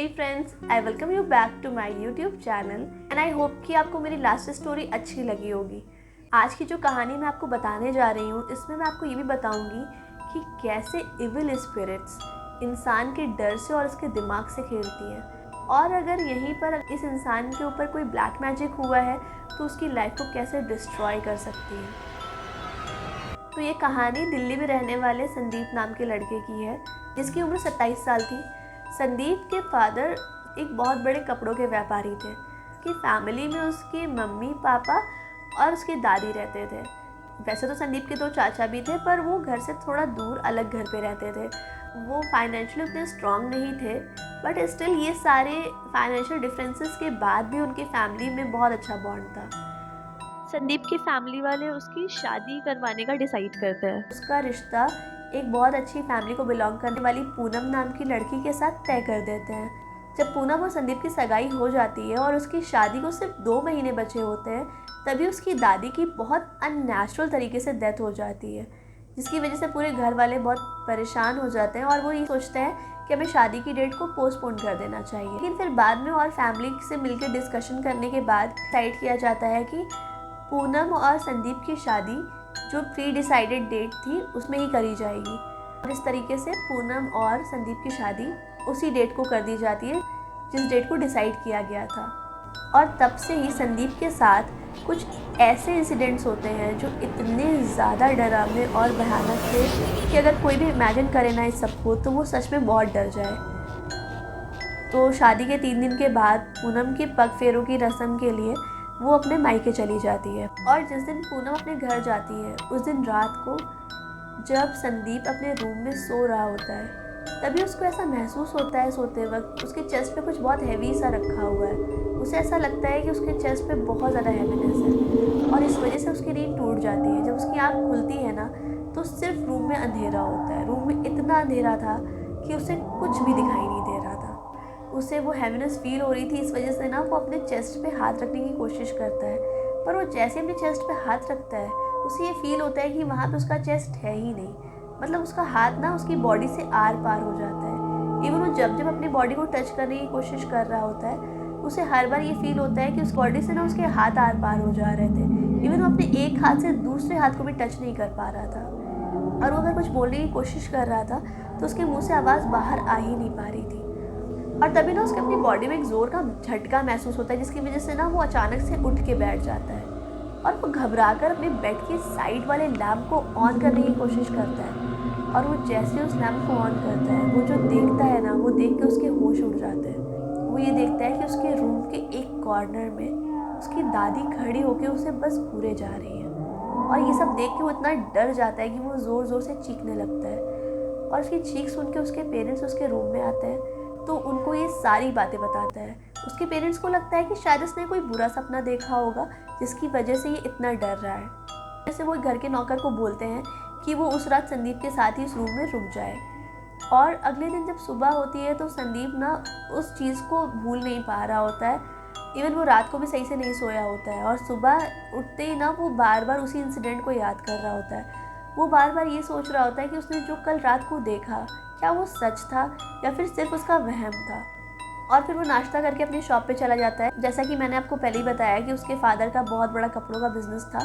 Friends, I welcome you back to my YouTube channel and I hope कि आपको मेरी last story अच्छी लगी होगी। आज की जो कहानी मैं आपको बताने जा रही हूँ, इसमें मैं आपको ये भी बताऊँगी कि कैसे इविल स्पिरिट्स इंसान के डर से और उसके दिमाग से खेलती हैं, और अगर यहीं पर इस इंसान के ऊपर कोई ब्लैक मैजिक हुआ है तो उसकी लाइफ को कैसे डिस्ट्रॉय कर सकती है। तो ये कहानी दिल्ली में रहने वाले संदीप नाम के लड़के की है, जिसकी उम्र 27 साल थी। संदीप के फादर एक बहुत बड़े कपड़ों के व्यापारी थे। उसकी फैमिली में उसके मम्मी पापा और उसकी दादी रहते थे। वैसे तो संदीप के 2 चाचा भी थे, पर वो घर से थोड़ा दूर अलग घर पे रहते थे। वो फाइनेंशियली उतने स्ट्रांग नहीं थे, बट स्टिल ये सारे फाइनेंशियल डिफरेंसेस के बाद भी उनकी फैमिली में बहुत अच्छा बॉन्ड था। संदीप की फैमिली वाले उसकी शादी करवाने का डिसाइड करते हैं। उसका रिश्ता एक बहुत अच्छी फैमिली को बिलोंग करने वाली पूनम नाम की लड़की के साथ तय कर देते हैं। जब पूनम और संदीप की सगाई हो जाती है और उसकी शादी को सिर्फ 2 महीने बचे होते हैं, तभी उसकी दादी की बहुत अननेचुरल तरीके से डेथ हो जाती है, जिसकी वजह से पूरे घर वाले बहुत परेशान हो जाते हैं और वो ये सोचते हैं कि हमें शादी की डेट को पोस्टपोन कर देना चाहिए। लेकिन फिर बाद में और फैमिली से मिलकर डिस्कशन करने के बाद डिसाइड किया जाता है कि पूनम और संदीप की शादी जो प्री डिसाइडेड डेट थी उसमें ही करी जाएगी। और इस तरीके से पूनम और संदीप की शादी उसी डेट को कर दी जाती है जिस डेट को डिसाइड किया गया था। और तब से ही संदीप के साथ कुछ ऐसे इंसिडेंट्स होते हैं जो इतने ज़्यादा डरावने और भयानक थे कि अगर कोई भी इमेजिन करे ना इस सबको, तो वो सच में बहुत डर जाए। तो शादी के 3 दिन के बाद पूनम की पग फेरों की रस्म के लिए वो अपने मायके चली जाती है। और जिस दिन पूनम अपने घर जाती है, उस दिन रात को जब संदीप अपने रूम में सो रहा होता है, तभी उसको ऐसा महसूस होता है सोते वक्त उसके चेस्ट पे कुछ बहुत हैवी सा रखा हुआ है। उसे ऐसा लगता है कि उसके चेस्ट पे बहुत ज़्यादा हैवीनेस है और इस वजह से उसकी नींद टूट जाती है। जब उसकी आँख खुलती है ना, तो सिर्फ रूम में अंधेरा होता है। रूम में इतना अंधेरा था कि उसे कुछ भी दिखाई नहीं दे रहा था। उसे वो हैवीनेस फील हो रही थी, इस वजह से ना वो अपने चेस्ट पे हाथ रखने की कोशिश करता है, पर वो जैसे अपने चेस्ट पे हाथ रखता है उसे ये फील होता है कि वहाँ पे उसका चेस्ट है ही नहीं। मतलब उसका हाथ ना उसकी बॉडी से आर पार हो जाता है। इवन वो जब जब अपनी बॉडी को टच करने की कोशिश कर रहा होता है, उसे हर बार ये फील होता है कि उस बॉडी से ना उसके हाथ आर पार हो जा रहे थे। इवन वो अपने एक हाथ से दूसरे हाथ को भी टच नहीं कर पा रहा था। और वो अगर कुछ बोलने की कोशिश कर रहा था तो उसके मुँह से आवाज़ बाहर आ ही नहीं पा रही थी। और तभी ना उसके अपनी बॉडी में एक ज़ोर का झटका महसूस होता है, जिसकी वजह से ना वो अचानक से उठ के बैठ जाता है और वो घबराकर अपने बेड के साइड वाले लैम्प को ऑन करने की कोशिश करता है। और वो जैसे उस लैम्प को ऑन करता है, वो जो देखता है ना, वो देख के उसके होश उड़ जाते हैं। वो ये देखता है कि उसके रूम के एक कॉर्नर में उसकी दादी खड़ी होकर उसे बस घूरे जा रही है। और ये सब देख के वो इतना डर जाता है कि वो ज़ोर ज़ोर से चीखने लगता है। और उसकी चीख सुन के उसके पेरेंट्स उसके रूम में आते हैं, तो उनको ये सारी बातें बताता है। उसके पेरेंट्स को लगता है कि शायद उसने कोई बुरा सपना देखा होगा जिसकी वजह से ये इतना डर रहा है। जैसे वो घर के नौकर को बोलते हैं कि वो उस रात संदीप के साथ ही इस रूम में रुक जाए। और अगले दिन जब सुबह होती है तो संदीप ना उस चीज़ को भूल नहीं पा रहा होता है। इवन वो रात को भी सही से नहीं सोया होता है और सुबह उठते ही ना वो बार बार उसी इंसिडेंट को याद कर रहा होता है। वो बार बार ये सोच रहा होता है कि उसने जो कल रात को देखा, क्या वो सच था या फिर सिर्फ उसका वहम था। और फिर वो नाश्ता करके अपनी शॉप पे चला जाता है। जैसा कि मैंने आपको पहले ही बताया कि उसके फादर का बहुत बड़ा कपड़ों का बिजनेस था,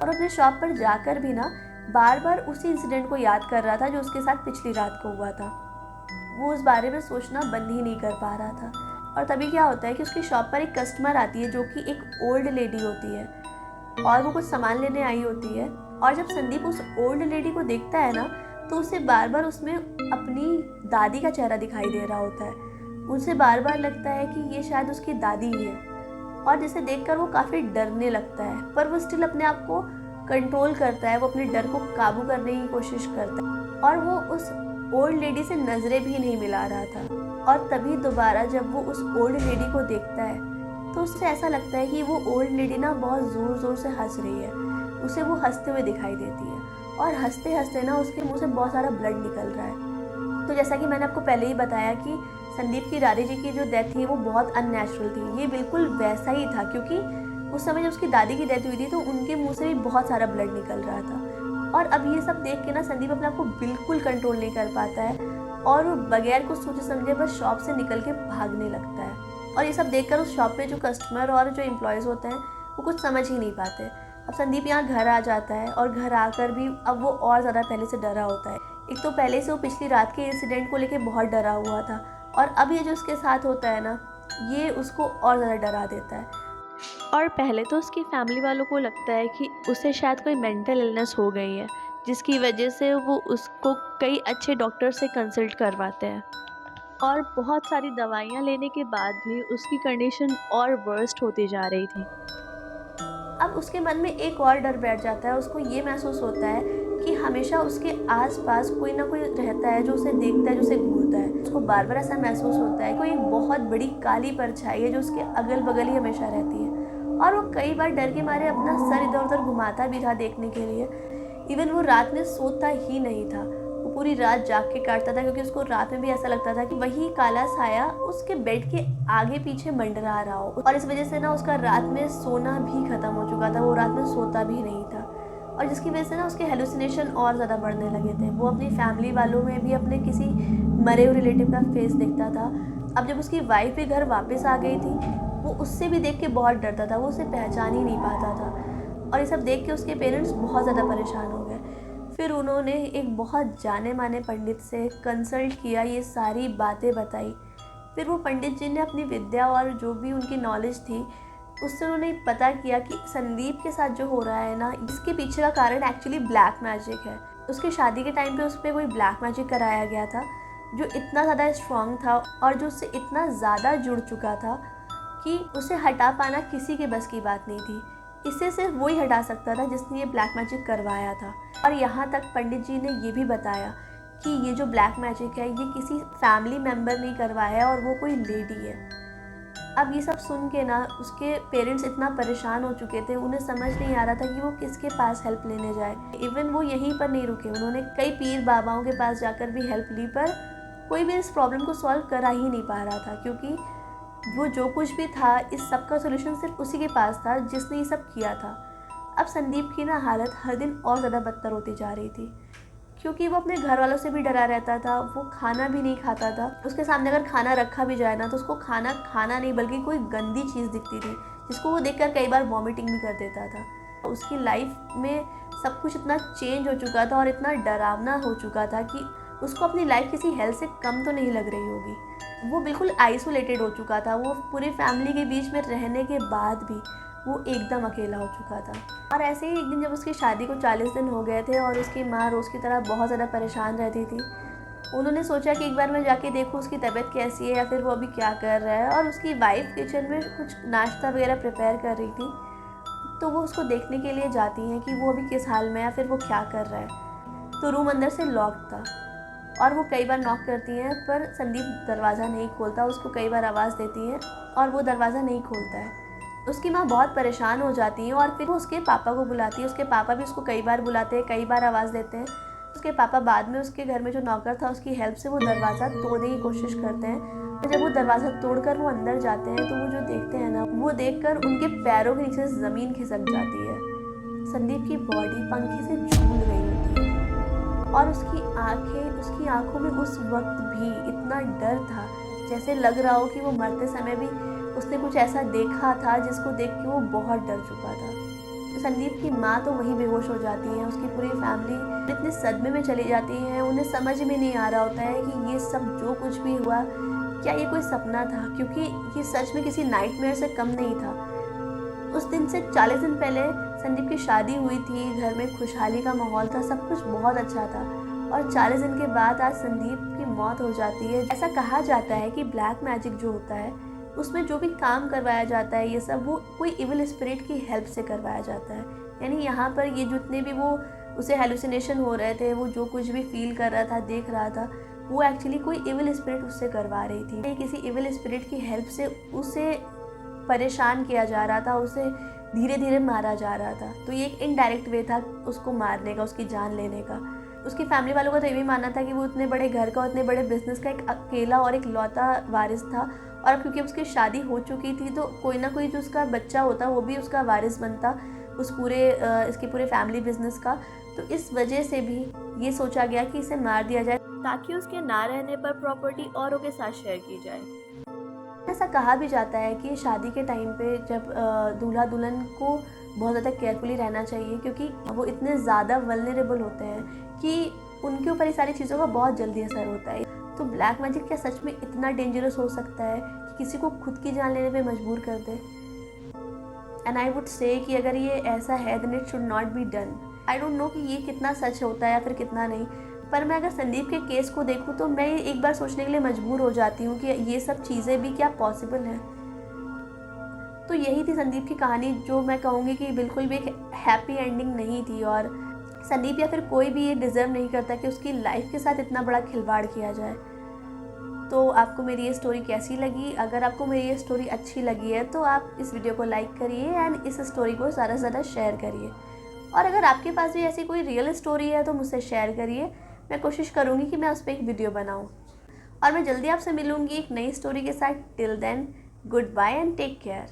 और अपने शॉप पर जाकर भी ना बार बार उसी इंसिडेंट को याद कर रहा था जो उसके साथ पिछली रात को हुआ था। वो उस बारे में सोचना बंद ही नहीं कर पा रहा था। और तभी क्या होता है कि उसकी शॉप पर एक कस्टमर आती है जो कि एक ओल्ड लेडी होती है, और वो कुछ सामान लेने आई होती है। और जब संदीप उस ओल्ड लेडी को देखता है ना, तो उसे बार बार उसमें अपनी दादी का चेहरा दिखाई दे रहा होता है। उसे बार बार लगता है कि ये शायद उसकी दादी ही है, और जिसे देखकर वो काफ़ी डरने लगता है, पर वो स्टिल अपने आप को कंट्रोल करता है। वो अपने डर को काबू करने की कोशिश करता है और वो उस ओल्ड लेडी से नज़रें भी नहीं मिला रहा था। और तभी दोबारा जब वो उस ओल्ड लेडी को देखता है, तो उससे ऐसा लगता है कि वो ओल्ड लेडी ना बहुत ज़ोर ज़ोर से हंस रही है। उसे वो हंसते हुए दिखाई देती है, और हंसते हंसते ना उसके मुंह से बहुत सारा ब्लड निकल रहा है। तो जैसा कि मैंने आपको पहले ही बताया कि संदीप की दादी जी की जो डेथ थी वो बहुत अननेचुरल थी, ये बिल्कुल वैसा ही था, क्योंकि उस समय जब उसकी दादी की डेथ हुई थी तो उनके मुंह से भी बहुत सारा ब्लड निकल रहा था। और अब ये सब देख के ना संदीप अपने आप को बिल्कुल कंट्रोल नहीं कर पाता है। और वो बगैर कुछ सोचे समझे बस शॉप से निकल के भागने लगता है। और ये सब देखकर उस शॉप पे जो कस्टमर और जो एम्प्लॉयज़ होते हैं वो कुछ समझ ही नहीं पाते। अब संदीप यहाँ घर आ जाता है और घर आकर भी अब वो और ज़्यादा पहले से डरा होता है। एक तो पहले से वो पिछली रात के इंसिडेंट को लेके बहुत डरा हुआ था और अब ये जो उसके साथ होता है ना, ये उसको और ज़्यादा डरा देता है। और पहले तो उसकी फैमिली वालों को लगता है कि उसे शायद कोई मेंटल इलनेस हो गई है, जिसकी वजह से वो उसको कई अच्छे डॉक्टर से कंसल्ट करवाते हैं और बहुत सारी दवाइयाँ लेने के बाद भी उसकी कंडीशन और वर्स्ट होती जा रही थी। अब उसके मन में एक और डर बैठ जाता है। उसको ये महसूस होता है कि हमेशा उसके आसपास कोई ना कोई रहता है जो उसे देखता है, जो उसे घूरता है। उसको बार बार ऐसा महसूस होता है कोई एक बहुत बड़ी काली परछाई है जो उसके अगल बगल ही हमेशा रहती है। और वो कई बार डर के मारे अपना सर इधर उधर घुमाता भी था देखने के लिए। इवन वो रात में सोता ही नहीं था, वो पूरी रात जाग के काटता था, क्योंकि उसको रात में भी ऐसा लगता था कि वही काला साया उसके बेड के आगे पीछे मंडरा रहा हो। और इस वजह से ना उसका रात में सोना भी खत्म हो चुका था, वो रात में सोता भी नहीं था। और जिसकी वजह से ना उसके हेलुसिनेशन और ज़्यादा बढ़ने लगे थे। वो अपनी फैमिली वालों में भी अपने किसी मरे हुए रिलेटिव का फेस देखता था। अब जब उसकी वाइफ भी घर वापस आ गई थी, वो उससे भी देख के बहुत डरता था, वो उसे पहचान ही नहीं पाता था। और ये सब देख के उसके पेरेंट्स बहुत ज़्यादा परेशान हो गए। फिर उन्होंने एक बहुत जाने माने पंडित से कंसल्ट किया, ये सारी बातें बताई। फिर वो पंडित जी ने अपनी विद्या और जो भी उनकी नॉलेज थी उससे उन्होंने पता किया कि संदीप के साथ जो हो रहा है ना, इसके पीछे का कारण एक्चुअली ब्लैक मैजिक है। उसकी शादी के टाइम पे उस पर कोई ब्लैक मैजिक कराया गया था जो इतना ज़्यादा स्ट्रॉन्ग था और जो उससे इतना ज़्यादा जुड़ चुका था कि उसे हटा पाना किसी के बस की बात नहीं थी। इसे सिर्फ वही हटा सकता था जिसने ये ब्लैक मैजिक करवाया था। और यहाँ तक पंडित जी ने ये भी बताया कि ये जो ब्लैक मैजिक है ये किसी फैमिली मेम्बर ने करवाया है और वो कोई लेडी है। अब ये सब सुन के ना उसके पेरेंट्स इतना परेशान हो चुके थे, उन्हें समझ नहीं आ रहा था कि वो किसके पास हेल्प लेने जाए। इवन वो यहीं पर नहीं रुके, उन्होंने कई पीर बाबाओं के पास जाकर भी हेल्प ली, पर कोई भी इस प्रॉब्लम को सॉल्व करा ही नहीं पा रहा था, क्योंकि वो जो कुछ भी था इस सब का सोल्यूशन सिर्फ उसी के पास था जिसने ये सब किया था। अब संदीप की ना हालत हर दिन और ज़्यादा बदतर होती जा रही थी, क्योंकि वो अपने घर वालों से भी डरा रहता था। वो खाना भी नहीं खाता था, उसके सामने अगर खाना रखा भी जाए ना तो उसको खाना खाना नहीं बल्कि कोई गंदी चीज़ दिखती थी जिसको वो देखकर कई बार वॉमिटिंग भी कर देता था। उसकी लाइफ में सब कुछ इतना चेंज हो चुका था और इतना डरावना हो चुका था कि उसको अपनी लाइफ किसी हेल्थ से कम तो नहीं लग रही होगी। वो बिल्कुल आइसोलेटेड हो चुका था। वो पूरी फैमिली के बीच में रहने के बाद भी वो एकदम अकेला हो चुका था। और ऐसे ही एक दिन जब उसकी शादी को 40 दिन हो गए थे और उसकी माँ रोज़ की तरह बहुत ज़्यादा परेशान रहती थी, उन्होंने सोचा कि एक बार मैं जाके देखूँ उसकी तबीयत कैसी है या फिर वो अभी क्या कर रहा है। और उसकी वाइफ किचन में कुछ नाश्ता वगैरह प्रिपेयर कर रही थी, तो वो उसको देखने के लिए जाती हैं कि वो अभी किस हाल में है या फिर वो क्या कर रहा है। तो रूम अंदर से लॉक था और वो कई बार नॉक करती हैं पर संदीप दरवाज़ा नहीं खोलता। उसको कई बार आवाज़ देती हैं और वो दरवाज़ा नहीं खोलता है। उसकी माँ बहुत परेशान हो जाती है और फिर वो उसके पापा को बुलाती है। उसके पापा भी उसको कई बार बुलाते हैं, कई बार आवाज़ देते हैं। उसके पापा बाद में उसके घर में जो नौकर था उसकी हेल्प से वो दरवाज़ा तोड़ने की कोशिश करते हैं। जब वो दरवाज़ा तोड़कर वो अंदर जाते हैं तो वो जो देखते हैं ना, वो देखकर उनके पैरों के नीचे से ज़मीन खिसक जाती है। संदीप की बॉडी पंखे से झूल गई होती है और उसकी आंखों में उस वक्त भी इतना डर था जैसे लग रहा हो कि वो मरते समय भी उसने कुछ ऐसा देखा था जिसको देख के वो बहुत डर चुका था। संदीप की माँ तो वहीं बेहोश हो जाती है। उसकी पूरी फैमिली इतने सदमे में चली जाती है, उन्हें समझ में नहीं आ रहा होता है कि ये सब जो कुछ भी हुआ क्या ये कोई सपना था, क्योंकि ये सच में किसी नाइटमेयर से कम नहीं था। उस दिन से 40 दिन पहले संदीप की शादी हुई थी, घर में खुशहाली का माहौल था, सब कुछ बहुत अच्छा था। और 40 दिन के बाद आज संदीप की मौत हो जाती है। ऐसा कहा जाता है कि ब्लैक मैजिक जो होता है उसमें जो भी काम करवाया जाता है ये सब वो कोई इविल स्पिरिट की हेल्प से करवाया जाता है। यानी यहाँ पर ये जितने भी वो उसे हेलुसिनेशन हो रहे थे, वो जो कुछ भी फील कर रहा था, देख रहा था, वो एक्चुअली कोई इविल स्पिरिट उससे करवा रही थी। किसी इविल स्पिरिट की हेल्प से उसे परेशान किया जा रहा था, उसे धीरे धीरे मारा जा रहा था। तो ये एक इनडायरेक्ट वे था उसको मारने का, उसकी जान लेने का। उसकी फैमिली वालों का तो ये भी मानना था कि वो इतने बड़े घर का, इतने बड़े बिजनेस का एक अकेला और एक लौता वारिस था, और क्योंकि उसकी शादी हो चुकी थी तो कोई ना कोई जो उसका बच्चा होता वो भी उसका वारिस बनता उस इसके पूरे फैमिली बिजनेस का। तो इस वजह से भी ये सोचा गया कि इसे मार दिया जाए। ताकि उसके ना रहने पर प्रॉपर्टी औरों के साथ शेयर की जाए। ऐसा कहा भी जाता है कि शादी के टाइम पे जब दूल्हा दुल्हन को बहुत ज़्यादा केयरफुली रहना चाहिए, क्योंकि वो इतने ज़्यादा वल्नरेबल होते हैं कि उनके ऊपर ये सारी चीज़ों का बहुत जल्दी असर होता है। तो ब्लैक मैजिक क्या सच में इतना डेंजरस हो सकता है कि किसी को खुद की जान लेने पे मजबूर कर दे? एंड आई वुड से कि अगर ये ऐसा है then it should not be done. I don't know कि ये कितना सच होता है या फिर कितना नहीं, पर मैं अगर संदीप के केस को देखूँ तो मैं एक बार सोचने के लिए मजबूर हो जाती हूँ कि ये सब चीज़ें भी क्या पॉसिबल हैं। तो यही थी संदीप की कहानी, जो मैं कहूँगी कि बिल्कुल भी एक हैप्पी एंडिंग नहीं थी, और संदीप या फिर कोई भी ये डिज़र्व नहीं करता कि उसकी लाइफ के साथ इतना बड़ा खिलवाड़ किया जाए। तो आपको मेरी ये स्टोरी कैसी लगी? अगर आपको मेरी ये स्टोरी अच्छी लगी है तो आप इस वीडियो को लाइक करिए एंड इस स्टोरी को ज़्यादा से ज़्यादा शेयर करिए। और अगर आपके पास भी ऐसी कोई रियल स्टोरी है तो मुझसे शेयर करिए, मैं कोशिश करूँगी कि मैं उस पर एक वीडियो बनाऊँ। और मैं जल्दी आपसे मिलूँगी एक नई स्टोरी के साथ। Till then, goodbye and take care.